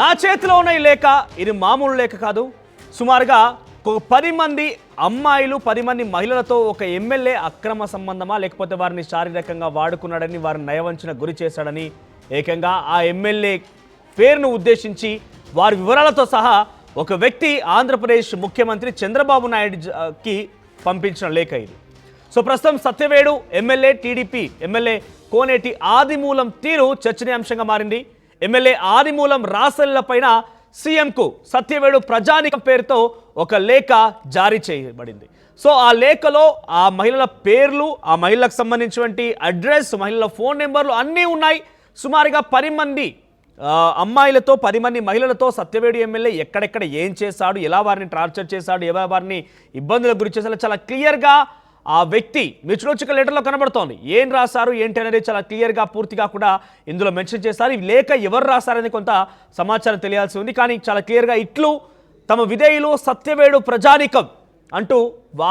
నా చేతిలో ఉన్న ఈ లేఖ ఇది మామూలు లేఖ కాదు. సుమారుగా 10 మంది అమ్మాయిలు 10 మంది మహిళలతో ఒక ఎమ్మెల్యే అక్రమ సంబంధమా లేకపోతే వారిని శారీరకంగా వాడుకున్నాడని వారిని నయవంచన గురి చేశాడని ఏకంగా ఆ ఎమ్మెల్యే పేరును ఉద్దేశించి వారి వివరాలతో సహా ఒక వ్యక్తి ఆంధ్రప్రదేశ్ ముఖ్యమంత్రి చంద్రబాబు నాయుడుకి పంపించిన లేఖ ఇది. సో ప్రస్తుతం సత్యవేడు ఎమ్మెల్యే టీడీపీ ఎమ్మెల్యే కోనేటి ఆదిమూలం తీరు చర్చనీయాంశంగా మారింది. ఎమ్మెల్యే ఆదిమూలం రాసెళ్లపైన సీఎంకు సత్యవేడు ప్రజానికం పేరుతో ఒక లేఖ జారీ చేయబడింది. సో ఆ లేఖలో ఆ మహిళల పేర్లు, ఆ మహిళలకు సంబంధించినటువంటి అడ్రస్, మహిళల ఫోన్ నెంబర్లు అన్నీ ఉన్నాయి. సుమారుగా 10 మంది అమ్మాయిలతో 10 మంది మహిళలతో సత్యవేడు ఎమ్మెల్యే ఎక్కడెక్కడ ఏం చేశాడు, ఎలా వారిని టార్చర్ చేశాడు, ఎలా వారిని ఇబ్బందులకు గురి చేశాడు చాలా క్లియర్గా ఆ వ్యక్తి మీరు చూడొచ్చు లెటర్లో కనబడుతోంది. ఏం రాశారు ఏంటి అనేది చాలా క్లియర్గా పూర్తిగా కూడా ఇందులో మెన్షన్ చేశారు. ఈ లేఖ ఎవరు రాశారని కొంత సమాచారం తెలియాల్సి ఉంది. కానీ చాలా క్లియర్గా ఇట్లు తమ విధేయులు సత్యవేడు ప్రజానికం అంటూ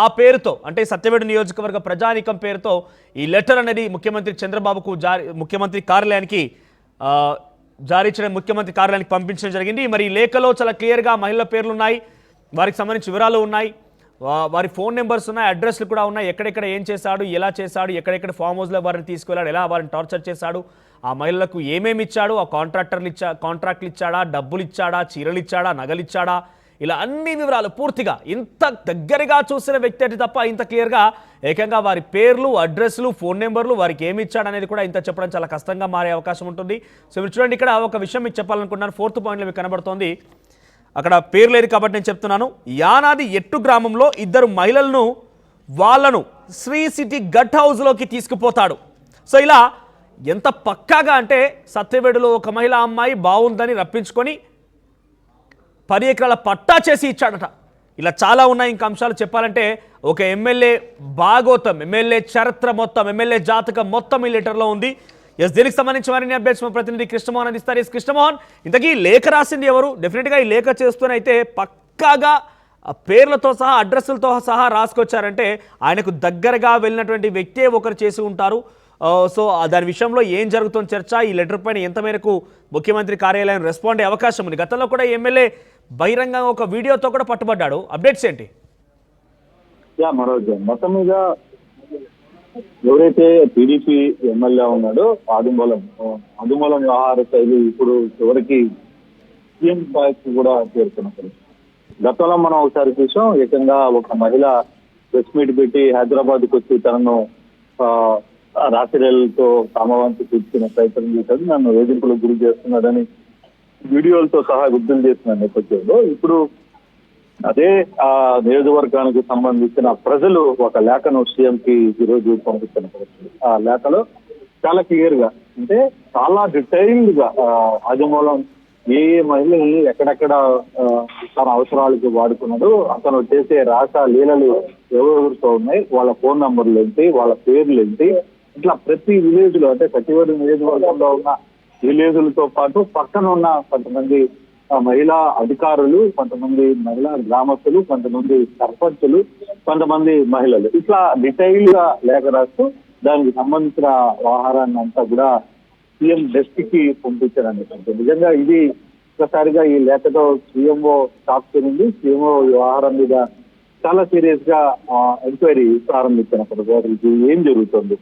ఆ పేరుతో అంటే సత్యవేడు నియోజకవర్గ ప్రజానికం పేరుతో ఈ లెటర్ అనేది ముఖ్యమంత్రి చంద్రబాబుకు ముఖ్యమంత్రి కార్యాలయానికి జారీ చేయడం ముఖ్యమంత్రి కార్యాలయానికి పంపించడం జరిగింది. మరి ఈ లేఖలో చాలా క్లియర్గా మహిళల పేర్లు ఉన్నాయి, వారికి సంబంధించిన వివరాలు ఉన్నాయి, వారి ఫోన్ నెంబర్స్ ఉన్నాయి, అడ్రస్లు కూడా ఉన్నాయి, ఎక్కడెక్కడ ఏం చేశాడు, ఎలా చేశాడు, ఎక్కడెక్కడ ఫామ్ హౌస్లో వారిని తీసుకెళ్ళాడు, ఎలా వారిని టార్చర్ చేశాడు, ఆ మహిళలకు ఏమేమి ఇచ్చాడు, ఆ కాంట్రాక్ట్లు ఇచ్చాడా, డబ్బులు ఇచ్చాడా, చీరలు ఇచ్చాడా, నగలు ఇచ్చాడా, ఇలా అన్ని వివరాలు పూర్తిగా ఇంత దగ్గరగా చూసిన వ్యక్తి అంటే తప్ప ఇంత క్లియర్గా ఏకంగా వారి పేర్లు, అడ్రస్లు, ఫోన్ నెంబర్లు, వారికి ఏమి ఇచ్చాడు అనేది కూడా ఇంత చెప్పడం చాలా కష్టంగా మారే అవకాశం ఉంటుంది. సో మీరు చూడండి, ఇక్కడ ఒక విషయం మీకు చెప్పాలనుకుంటున్నాను. 4th పాయింట్లో మీకు కనబడుతోంది, అక్కడ పేరు లేదు కాబట్టి నేను చెప్తున్నాను. యానాది ఎట్టు గ్రామంలో 2 మహిళలను వాళ్ళను శ్రీ సిటీ గట్ హౌస్లోకి తీసుకుపోతాడు. సో ఇలా ఎంత పక్కాగా అంటే సత్యవేడులో ఒక మహిళ అమ్మాయి బాగుందని రప్పించుకొని 10 ఎకరాల పట్టా చేసి ఇచ్చాడట. ఇలా చాలా ఉన్నాయి. ఇంకా అంశాలు చెప్పాలంటే ఒక ఎమ్మెల్యే భాగోతం, ఎమ్మెల్యే చరిత్ర మొత్తం, ఎమ్మెల్యే జాతకం మొత్తం ఈ లెటర్లో ఉంది. దీనికి సంబంధించి మరిన్ని అప్డేట్స్ మా ప్రతినిధి కృష్ణమోహన్ అందిస్తారు. కృష్ణమోహన్, ఇంతకీ లేఖ రాసింది ఎవరు? డెఫినెట్గా ఈ లేఖ చేస్తూనైతే పక్కాగా పేర్లతో సహా అడ్రస్లతో సహా రాసుకొచ్చారంటే ఆయనకు దగ్గరగా వెళ్ళినటువంటి వ్యక్తే ఒకరు చేసి ఉంటారు. సో దాని విషయంలో ఏం జరుగుతుంది చర్చ, ఈ లెటర్ పైన ఎంత మేరకు ముఖ్యమంత్రి కార్యాలయం రెస్పాండ్ అయ్యే అవకాశం ఉంది? గతంలో కూడా ఎమ్మెల్యే బహిరంగంగా ఒక వీడియోతో కూడా పట్టుబడ్డాడు. అప్డేట్స్ ఏంటి? మనోజ్, మొత్తం మీద ఎవరైతే టీడీపీ ఎమ్మెల్యే ఉన్నాడో ఆదిమూలం వ్యవహార శైలి ఇప్పుడు చివరికి సీఎం స్థాయికి కూడా చేరుతున్న గతంలో మనం ఒకసారి చూసాం. ఏకంగా ఒక మహిళ ప్రెస్ మీట్ పెట్టి హైదరాబాద్కి వచ్చి తనను రాత్రితో కామవంతి తీర్చుకునే ప్రయత్నం చేశాడు, నన్ను వేధింపులకు గురి చేస్తున్నాడని వీడియోలతో సహా విడుదల చేసిన నేపథ్యంలో ఇప్పుడు అదే ఆ నియోజకవర్గానికి సంబంధించిన ప్రజలు ఒక లేఖను సీఎంకి ఈరోజు పంపిస్తున్న పరిస్థితి. ఆ లేఖలో చాలా క్లియర్ గా అంటే చాలా డీటెయిల్డ్ గా ఆదిమూలం ఏ మహిళని ఎక్కడెక్కడ తన అవసరాలకు వాడుకున్నాడు, అతను చేసే రాస లీలలు ఎవరెవరితో ఉన్నాయి, వాళ్ళ ఫోన్ నంబర్లు ఏంటి, వాళ్ళ పేర్లు ఏంటి, ఇట్లా ప్రతి విలేజ్ లో అంటే సచివాలయ నియోజకవర్గంలో ఉన్న విలేజులతో పాటు పక్కన ఉన్న కొంతమంది మహిళా అధికారులు, కొంతమంది మహిళా గ్రామస్తులు, కొంతమంది సర్పంచులు, కొంతమంది మహిళలు, ఇట్లా డీటెయిల్ గా లేఖ రాస్తూ దానికి సంబంధించిన వ్యవహారాన్ని అంతా కూడా సీఎం డెస్క్ కి పంపించారని. నిజంగా ఇది ఒకసారిగా ఈ లేఖతో సీఎంఓ షాక్ చేరింది. సీఎంఓ వ్యవహారం మీద చాలా సీరియస్ గా ఎంక్వైరీ ప్రారంభించినప్పుడు ఏం జరుగుతుంది,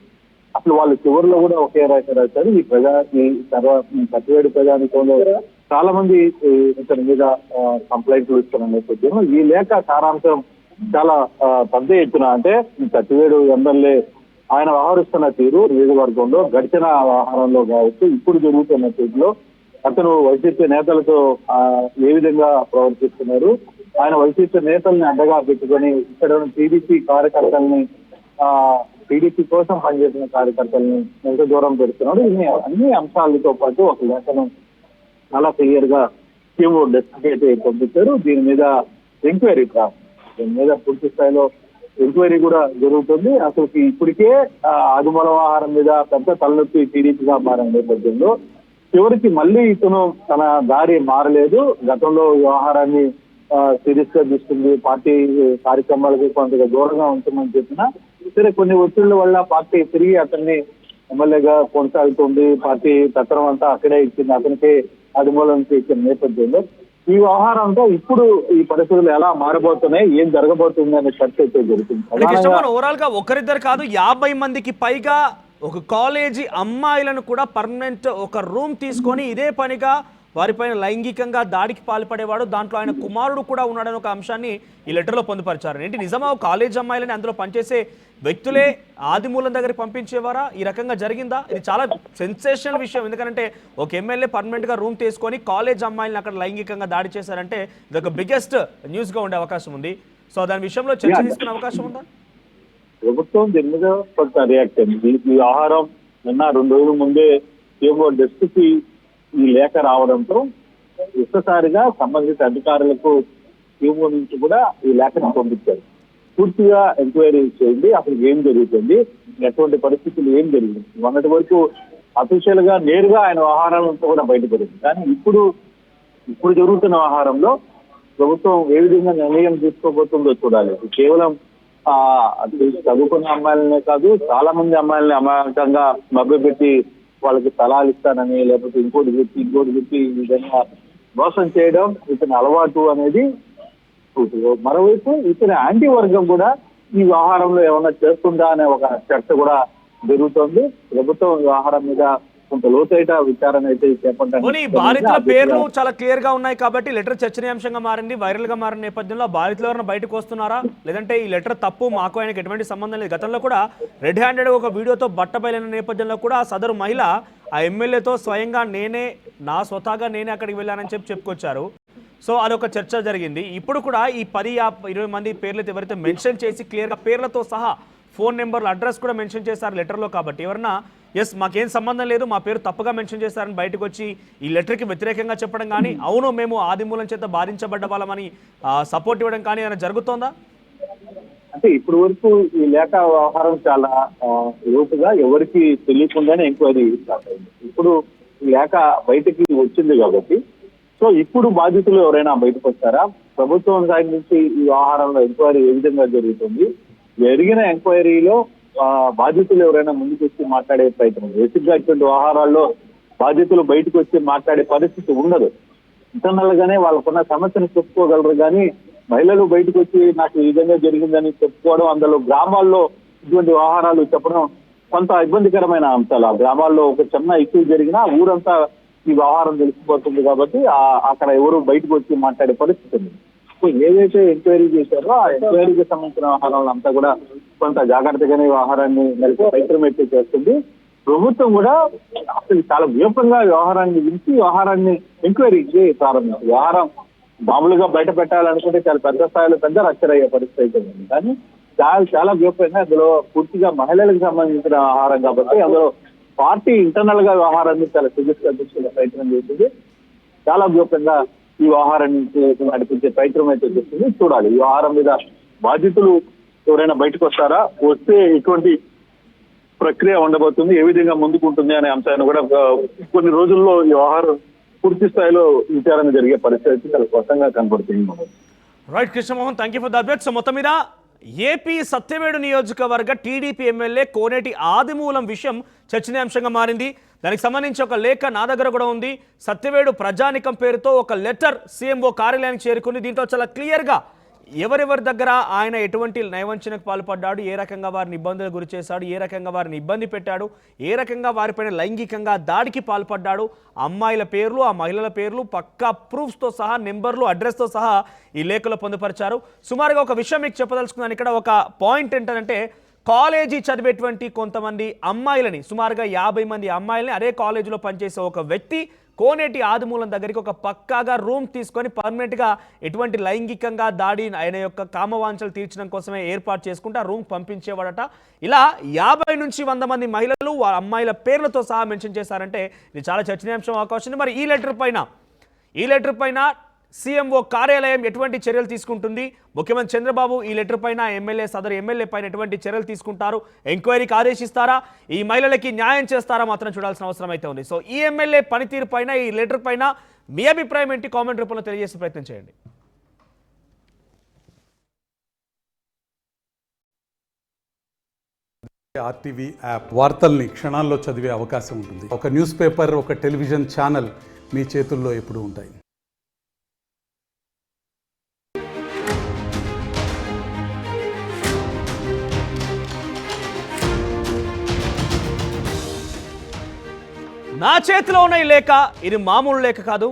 అసలు వాళ్ళు చివరిలో కూడా ఒకే రాక రాశారు. ఈ సత్యవేడు ప్రజానికంలో చాలా మంది ఇతని మీద కంప్లైంట్లు ఇస్తున్న నేపథ్యంలో ఈ లేఖ సారాంశం చాలా పెద్ద ఎత్తున అంటే సత్యవేడు ఎమ్మెల్యే ఆయన వ్యవహరిస్తున్న తీరు నియోజకవర్గంలో గడిచిన వ్యవహారంలో కావచ్చు, ఇప్పుడు జరుగుతున్న తీరులో అతను వైసీపీ నేతలతో ఏ విధంగా ప్రవర్తిస్తున్నారు, ఆయన వైసీపీ నేతల్ని అడ్డగా పెట్టుకొని ఇక్కడ టీడీపీ కార్యకర్తల్ని టీడీపీ కోసం పనిచేసిన కార్యకర్తల్ని ఎంత దూరం పెడుతున్నాడు, అన్ని అంశాలతో పాటు ఒక లేఖను చాలా క్లియర్ గా సీఎంఓ డెస్క్ అయితే పంపించారు. దీని మీద ఎంక్వైరీ దీని మీద పూర్తి స్థాయిలో ఎంక్వైరీ కూడా జరుగుతుంది. అసలు ఇప్పటికే ఆదిమూల వ్యవహారం మీద పెద్ద తలనొప్పి టీడీపీగా మారిన నేపథ్యంలో చివరికి మళ్ళీ ఇతను తన దారి మారలేదు. గతంలో వ్యవహారాన్ని సీరియస్ గా తీసుకుంది, పార్టీ కార్యక్రమాలకి కొంతగా దూరంగా ఉంటుందని చెప్పినా సరే కొన్ని ఒత్తిళ్ల వల్ల పార్టీ తిరిగి అతన్ని ఎమ్మెల్యేగా కొనసాగుతుంది, పార్టీ తత్వం అంతా అక్కడే ఇచ్చింది, అతనికి ఆదిమూలం చేసిన నేపథ్యంలో ఈ వ్యవహారంతో ఇప్పుడు ఈ పరిస్థితులు ఎలా మారబోతున్నాయి, ఏం జరగబోతుంది అనే చర్చ అయితే జరుగుతుంది. ఓవరాల్ గా ఒకరిద్దరు కాదు 50 మందికి పైగా ఒక కాలేజీ అమ్మాయిలను కూడా పర్మనెంట్ ఒక రూమ్ తీసుకొని ఇదే పనిగా వారిపైన లైంగికంగా దాడికి పాల్పడేవాడు, దాంట్లో ఆయన కుమారుడు కూడా ఉన్నాడని ఒక అంశాన్ని ఈ లెటర్లో పొందుపరిచారు. ఏంటి నిజమా కాలేజ్ అమ్మాయిలని అందులో పనిచేసే వ్యక్తులే ఆదిమూలం దగ్గరికి పంపించేవారా? ఈ రకంగా జరిగిందా? ఇది చాలా సెన్సేషనల్ విషయం. ఎందుకంటే ఒక ఎమ్మెల్యే పర్మనెంట్గా రూమ్ తీసుకొని కాలేజ్ అమ్మాయిలను అక్కడ లైంగికంగా దాడి చేశారంటే ఇది ఒక బిగ్గెస్ట్ న్యూస్గా ఉండే అవకాశం ఉంది. సో దాని విషయంలో చర్చ తీసుకునే అవకాశం ఉందా? ప్రభుత్వం దీని మీద కొంత రియాక్ట్ అయింది. ఈ ఆహారం నిన్న 2 రోజుల ముందే ఏమో డెస్క్కి ఈ లేఖ రావడంతో ఒక్కసారిగా సంబంధిత అధికారులకు ఏమో నుంచి కూడా ఈ లేఖను పంపించారు. పూర్తిగా ఎంక్వైరీ చేయండి, అసలు ఏం జరుగుతుంది, ఎటువంటి పరిస్థితులు ఏం జరిగింది. మొన్నటి వరకు అఫీషియల్ గా నేరుగా ఆయన వ్యవహారాలంతా కూడా బయటపడింది. కానీ ఇప్పుడు జరుగుతున్న వ్యవహారంలో ప్రభుత్వం ఏ విధంగా నిర్ణయం తీసుకోబోతుందో చూడాలి. కేవలం చదువుకున్న అమ్మాయిలనే కాదు, చాలా మంది అమ్మాయిలని అమాయకంగా మభ్యపెట్టి వాళ్ళకి స్థలాలు ఇస్తానని, లేకపోతే ఇంకోటి చెప్పి ఈ విధంగా మోసం చేయడం ఇతని అలవాటు అనేది. మరోవైపు ఇతని యాంటీ వర్గం కూడా ఈ వ్యవహారంలో ఏమన్నా చేస్తుందా అనే ఒక చర్చ కూడా జరుగుతోంది. ప్రభుత్వం వ్యవహారం మీద కొంత లోతైన విచారణ అయితే చేపట్టారు. బాధితుల పేర్లు చాలా క్లియర్ గా ఉన్నాయి కాబట్టి లెటర్ చర్చనీయాంశంగా మారింది, వైరల్ గా మారిన నేపథ్యంలో బాధితులు ఎవరైనా బయటకు వస్తున్నారా, లేదంటే ఈ లెటర్ తప్పు, మాకు ఆయనకు ఎటువంటి సంబంధం లేదు. గతంలో కూడా రెడ్ హ్యాండెడ్ ఒక వీడియోతో బట్టబయలైన నేపథ్యంలో కూడా సదరు మహిళ ఆ ఎమ్మెల్యేతో స్వయంగా నా స్వతహాగా నేనే అక్కడికి వెళ్ళానని చెప్పుకొచ్చారు. సో అదొక చర్చ జరిగింది. ఇప్పుడు కూడా ఈ 10-20 మంది పేర్లతో ఎవరైతే మెన్షన్ చేసి క్లియర్గా పేర్లతో సహా ఫోన్ నెంబర్లు, అడ్రస్ కూడా మెన్షన్ చేశారు లెటర్లో. కాబట్టి ఎవరన్నా మాకేం సంబంధం లేదు, మా పేరు తప్పుగా మెన్షన్ చేశారని బయటకు వచ్చి ఈ లెటర్కి వ్యతిరేకంగా చెప్పడం కానీ, అవును మేము ఆదిమూలం చేత బాధించబడ్డ వాళ్ళమని సపోర్ట్ ఇవ్వడం కానీ ఏమైనా జరుగుతోందా? అంటే ఇప్పుడు వరకు ఈ లేఖ వ్యవహారం చాలా లోతుగా ఎవరికి తెలియకుండానే ఎంక్వైరీ స్టార్ట్ అయింది. ఇప్పుడు ఈ లేఖ బయటకి వచ్చింది కాబట్టి సో ఇప్పుడు బాధితులు ఎవరైనా బయటకు వస్తారా, ప్రభుత్వం సైడ్ నుంచి ఈ వ్యవహారంలో ఎంక్వైరీ ఏ విధంగా జరుగుతుంది, జరిగిన ఎంక్వైరీలో బాధితులు ఎవరైనా ముందుకు వచ్చి మాట్లాడే ప్రయత్నం. బేసిక్ గా ఇటువంటి వ్యవహారాల్లో బాధితులు బయటకు వచ్చి మాట్లాడే పరిస్థితి ఉండదు. ఇంటర్నల్ గానే వాళ్ళకున్న సమస్యను చెప్పుకోగలరు. కానీ మహిళలు బయటకు వచ్చి నాకు ఈ విధంగా జరిగిందని చెప్పుకోవడం, అందులో గ్రామాల్లో ఇటువంటి వ్యవహారాలు చెప్పడం కొంత ఇబ్బందికరమైన అంశాలు. ఆ గ్రామాల్లో ఒక చిన్న ఇష్యూ జరిగినా ఊరంతా ఈ వ్యవహారం తెలిసిపోతుంది. కాబట్టి అక్కడ ఎవరు బయటకు వచ్చి మాట్లాడే పరిస్థితి ఉంది. ఏదైతే ఎంక్వైరీ చేశారో ఆ ఎంక్వైరీకి సంబంధించిన వ్యవహారాలను అంతా కూడా కొంత జాగ్రత్తగానే వ్యవహారాన్ని ప్రయత్నం అయితే చేస్తుంది. ప్రభుత్వం కూడా అసలు చాలా వ్యూపంగా వ్యవహారాన్ని వించి వ్యవహారాన్ని ఎంక్వైరీ ప్రారంభించింది. వ్యవహారం మామూలుగా బయట పెట్టాలనుకుంటే చాలా పెద్ద స్థాయిలో పెద్ద రచ్చర్ అయ్యే పరిస్థితి అయితే ఉంది. కానీ చాలా వ్యూపంగా అందులో పూర్తిగా మహిళలకు సంబంధించిన వ్యవహారం కాబట్టి అందులో పార్టీ ఇంటర్నల్ గా వ్యవహారాన్ని చాలా సీరియస్గా తీసుకునే ప్రయత్నం చేసింది. చాలా వ్యూపంగా ఈ వ్యవహారాన్ని నడిపించే ప్రయత్నం అయితే చేస్తుంది. చూడాలి ఈ వ్యవహారం మీద బాధితులు ఎవరైనా బయటకు వస్తారా, వస్తే ఎటువంటి ప్రక్రియ ఉండబోతుంది, ఏ విధంగా ముందుకుంటుంది అనే అంశాన్ని కూడా కొన్ని రోజుల్లో ఈ వ్యవహారం పూర్తి స్థాయిలో విచారణ జరిగే పరిస్థితి చాలా స్పష్టంగా కనబడుతుంది. Right Krishnamohan, thank you for the update. So మొత్తం మీద ఏపీ సత్యవేడు నియోజకవర్గ టీడీపీ ఎమ్మెల్యే కోనేటి ఆదిమూలం విషయం చర్చనీయాంశంగా మారింది. దానికి సంబంధించి ఒక లేఖ నా దగ్గర కూడా ఉంది. సత్యవేడు ప్రజానికం పేరుతో ఒక లెటర్ సీఎంఓ కార్యాలయానికి చేరుకుంది. దీంట్లో చాలా క్లియర్గా ఎవరెవరి దగ్గర ఆయన ఎటువంటి నయవంచనకు పాల్పడ్డాడు, ఏ రకంగా వారిని ఇబ్బందులకు గురి చేశాడు, ఏ రకంగా వారిని ఇబ్బంది పెట్టాడు, ఏ రకంగా వారిపైన లైంగికంగా దాడికి పాల్పడ్డాడు, అమ్మాయిల పేర్లు, ఆ మహిళల పేర్లు పక్కా ప్రూఫ్స్తో సహా, నెంబర్లు, అడ్రస్తో సహా ఈ లేఖలో పొందుపరిచారు. సుమారుగా ఒక విషయం మీకు చెప్పదలుచుకున్నాను. ఇక్కడ ఒక పాయింట్ ఏంటంటే కాలేజీ చదివేటువంటి కొంతమంది అమ్మాయిలని, సుమారుగా 50 మంది అమ్మాయిలని అదే కాలేజీలో పనిచేసే ఒక వ్యక్తి కోనేటి ఆదిమూలం దగ్గరికి ఒక పక్కాగా రూమ్ తీసుకొని పర్మనెంట్గా ఎటువంటి లైంగికంగా దాడి ఆయన యొక్క కామవాంఛలు తీర్చడం కోసమే ఏర్పాటు చేసుకుంటే ఆ రూమ్ పంపించేవాడట. ఇలా 50 నుంచి 100 మంది మహిళలు అమ్మాయిల పేర్లతో సహా మెన్షన్ చేశారంటే ఇది చాలా చర్చనీయాంశం అవకాశం ఉంది. మరి ఈ లెటర్ పైన సీఎంఓ కార్యాలయం ఎటువంటి చర్యలు తీసుకుంటుంది, ముఖ్యమంత్రి చంద్రబాబు ఈ లెటర్ పైన సదరు ఎమ్మెల్యే పైన ఎటువంటి చర్యలు తీసుకుంటారు, ఎంక్వైరీకి ఆదేశిస్తారా, ఈ మహిళలకి న్యాయం చేస్తారా మాత్రం చూడాల్సిన అవసరం అయితే ఉంది. సో ఈ ఎమ్మెల్యే పనితీరు పైన, ఈ లెటర్ పైన మీ అభిప్రాయం ఏంటి కామెంట్ రూపంలో తెలియజేసే ప్రయత్నం చేయండి. ఆర్టీవీ యాప్ వార్తల్ని క్షణాల్లో చదివే అవకాశం ఉంటుంది. ఒక న్యూస్ పేపర్, ఒక టెలివిజన్ ఛానల్ మీ చేతుల్లో ఎప్పుడూ ఉంటాయి. నా చేతిలో ఉన్న ఈ లేఖ ఇది మామూలు లేఖ కాదు.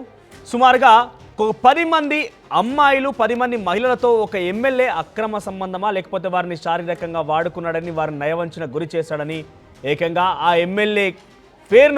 సుమారుగా 10 మంది అమ్మాయిలు 10 మంది మహిళలతో ఒక ఎమ్మెల్యే అక్రమ సంబంధమా లేకపోతే వారిని శారీరకంగా వాడుకున్నాడని వారిని నయవంచన గురి చేశాడని ఏకంగా ఆ ఎమ్మెల్యే పేరు